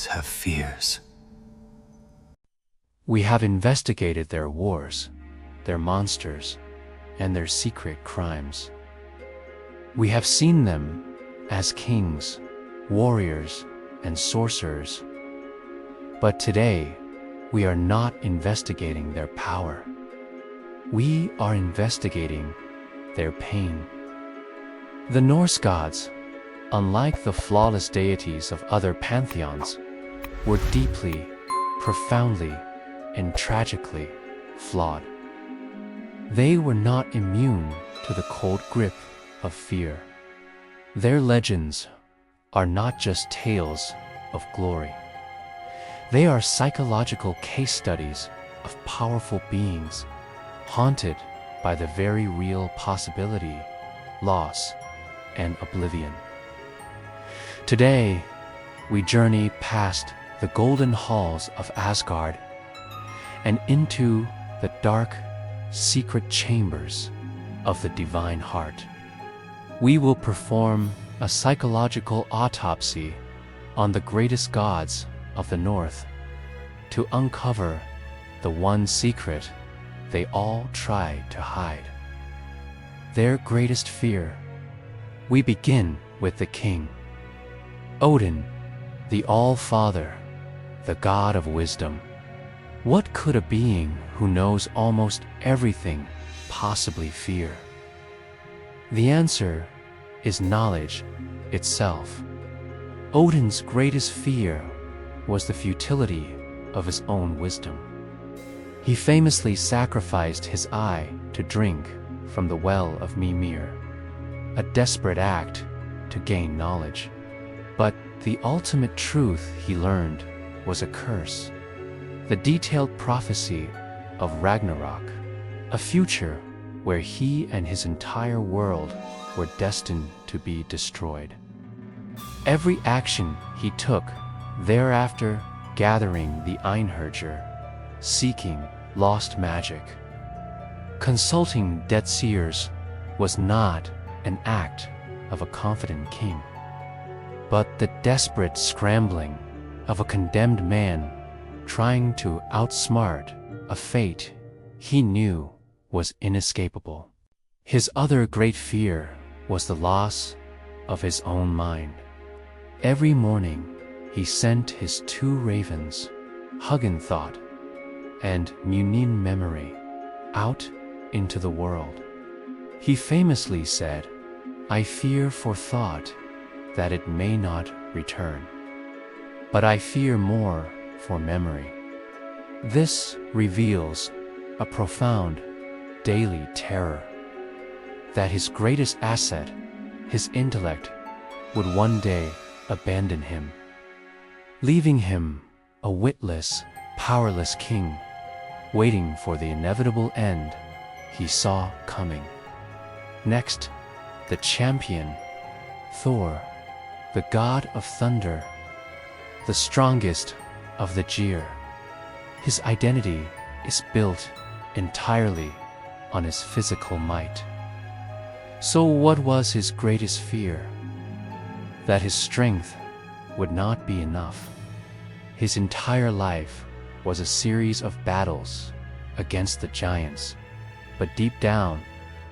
have fears. We have investigated their wars, their monsters, and their secret crimes. We have seen them as kings, warriors, and sorcerers. But today, we are not investigating their power. We are investigating their pain. The Norse gods, unlike the flawless deities of other pantheons, were deeply, profoundly, and tragically flawed. They were not immune to the cold grip of fear. Their legends are not just tales of glory. They are psychological case studies of powerful beings haunted by the very real possibility, loss, and oblivion. Today, we journey past the golden halls of Asgard and into the dark, secret chambers of the divine heart. We will perform a psychological autopsy on the greatest gods of the North to uncover the one secret they all try to hide. Their greatest fear. We begin with the king. Odin, the All-Father, the god of wisdom. What could a being who knows almost everything possibly fear? The answer is knowledge itself. Odin's greatest fear was the futility of his own wisdom. He famously sacrificed his eye to drink from the well of Mimir, a desperate act to gain knowledge. But the ultimate truth he learned was a curse, the detailed prophecy of Ragnarok, a future where he and his entire world were destined to be destroyed. Every action he took thereafter, gathering the Einherjar, seeking lost magic, consulting dead seers, was not an act of a confident king, but the desperate scrambling of a condemned man trying to outsmart a fate he knew was inescapable. His other great fear was the loss of his own mind. Every morning, he sent his two ravens, Hugin Thought and Munin Memory, out into the world. He famously said, "I fear for thought that it may not return, but I fear more for memory." This reveals a profound daily terror that his greatest asset, his intellect, would one day abandon him, leaving him a witless, powerless king, waiting for the inevitable end he saw coming. Next, the champion, Thor, the god of thunder, the strongest of the Gear. His identity is built entirely on his physical might. So what was his greatest fear? That his strength would not be enough. His entire life was a series of battles against the giants, but deep down,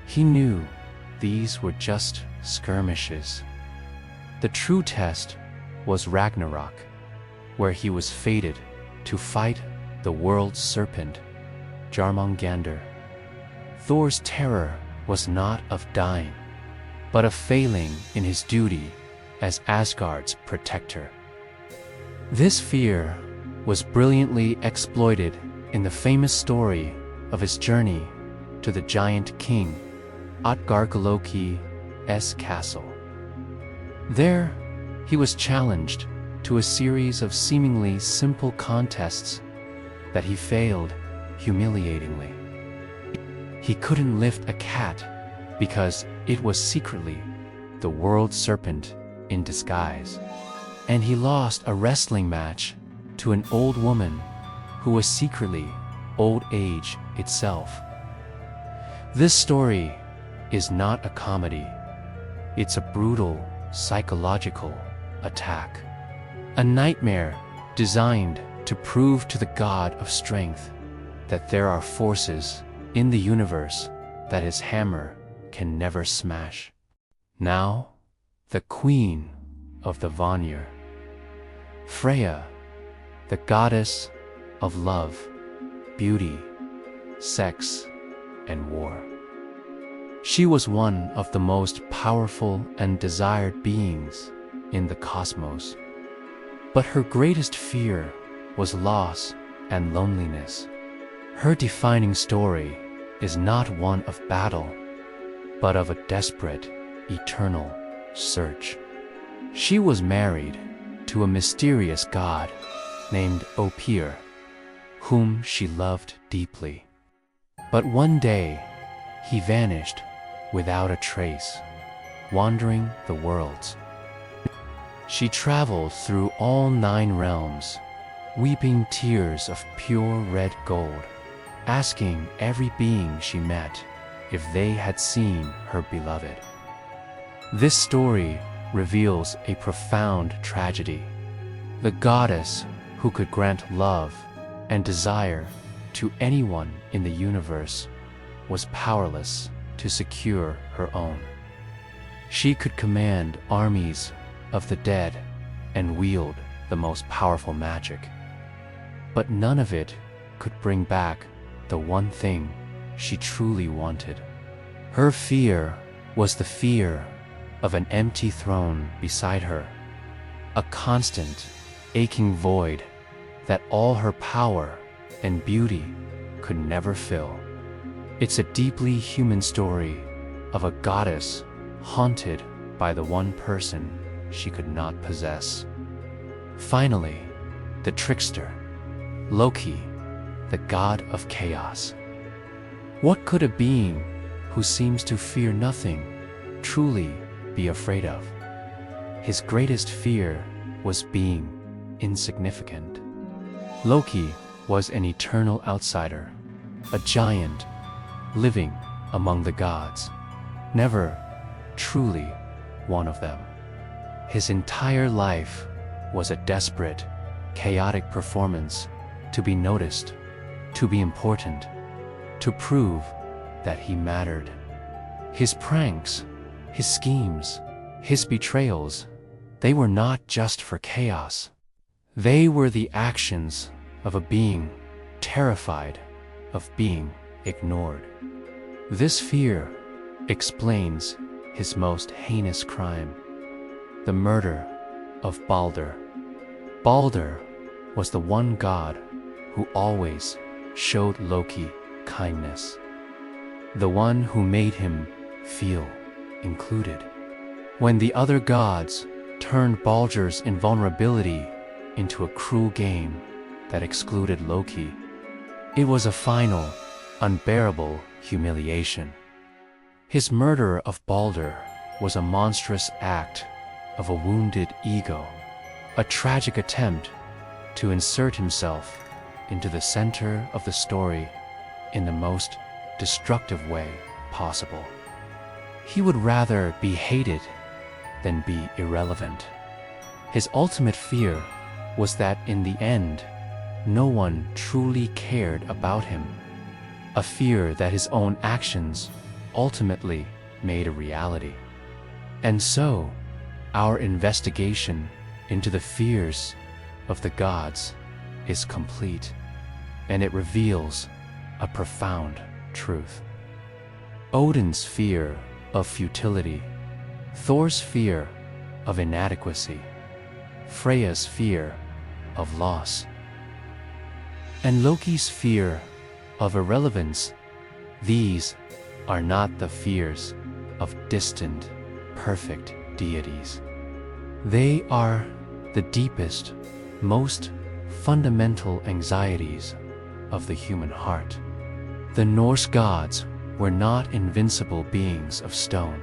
he knew these were just skirmishes. The true test was Ragnarok, where he was fated to fight the world's serpent, Jormungandr. Thor's terror was not of dying, but of failing in his duty as Asgard's protector. This fear was brilliantly exploited in the famous story of his journey to the giant king Loki's castle. There, he was challenged to a series of seemingly simple contests that he failed humiliatingly. He couldn't lift a cat because it was secretly the world serpent in disguise, and he lost a wrestling match to an old woman who was secretly old age itself. This story is not a comedy. It's a brutal psychological attack, a nightmare designed to prove to the god of strength that there are forces in the universe that his hammer can never smash. Now, the queen of the Vanir, Freya, the goddess of love, beauty, sex, and war. She was one of the most powerful and desired beings in the cosmos. But her greatest fear was loss and loneliness. Her defining story is not one of battle, but of a desperate, eternal search. She was married to a mysterious god named Opir, whom she loved deeply. But one day, he vanished without a trace, wandering the worlds. She traveled through all 9 realms, weeping tears of pure red gold, asking every being she met if they had seen her beloved. This story reveals a profound tragedy. The goddess who could grant love and desire to anyone in the universe was powerless to secure her own. She could command armies of the dead and wield the most powerful magic. But none of it could bring back the one thing she truly wanted. Her fear was the fear of an empty throne beside her, a constant, aching void that all her power and beauty could never fill. It's a deeply human story of a goddess haunted by the one person she could not possess. Finally, the trickster, Loki, the god of chaos. What could a being who seems to fear nothing truly be afraid of? His greatest fear was being insignificant. Loki was an eternal outsider, a giant living among the gods, never truly one of them. His entire life was a desperate, chaotic performance to be noticed, to be important, to prove that he mattered. His pranks, his schemes, his betrayals, they were not just for chaos. They were the actions of a being terrified of being ignored. This fear explains his most heinous crime, the murder of Balder. Balder was the one god who always showed Loki kindness, the one who made him feel included. When the other gods turned Balder's invulnerability into a cruel game that excluded Loki, it was a final, unbearable humiliation. His murder of Balder was a monstrous act of a wounded ego, a tragic attempt to insert himself into the center of the story in the most destructive way possible. He would rather be hated than be irrelevant. His ultimate fear was that in the end, no one truly cared about him, a fear that his own actions ultimately made a reality. And so, our investigation into the fears of the gods is complete, and it reveals a profound truth. Odin's fear of futility, Thor's fear of inadequacy, Freya's fear of loss, and Loki's fear of irrelevance. These are not the fears of distant, perfect deities. They are the deepest, most fundamental anxieties of the human heart. The Norse gods were not invincible beings of stone.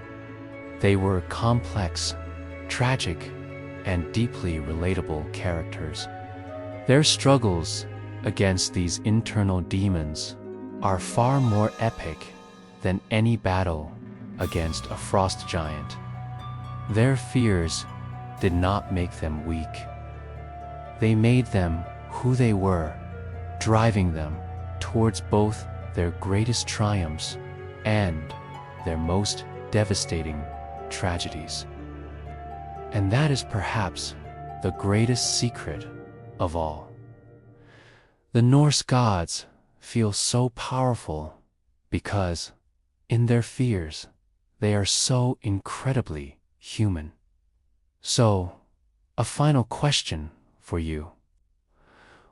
They were complex, tragic, and deeply relatable characters. Their struggles against these internal demons are far more epic than any battle against a frost giant. Their fears did not make them weak. They made them who they were, driving them towards both their greatest triumphs and their most devastating tragedies. And that is perhaps the greatest secret of all. The Norse gods feel so powerful because, in their fears, they are so incredibly human. So, a final question for you.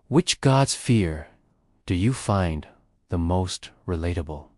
Which god's fear do you find the most relatable?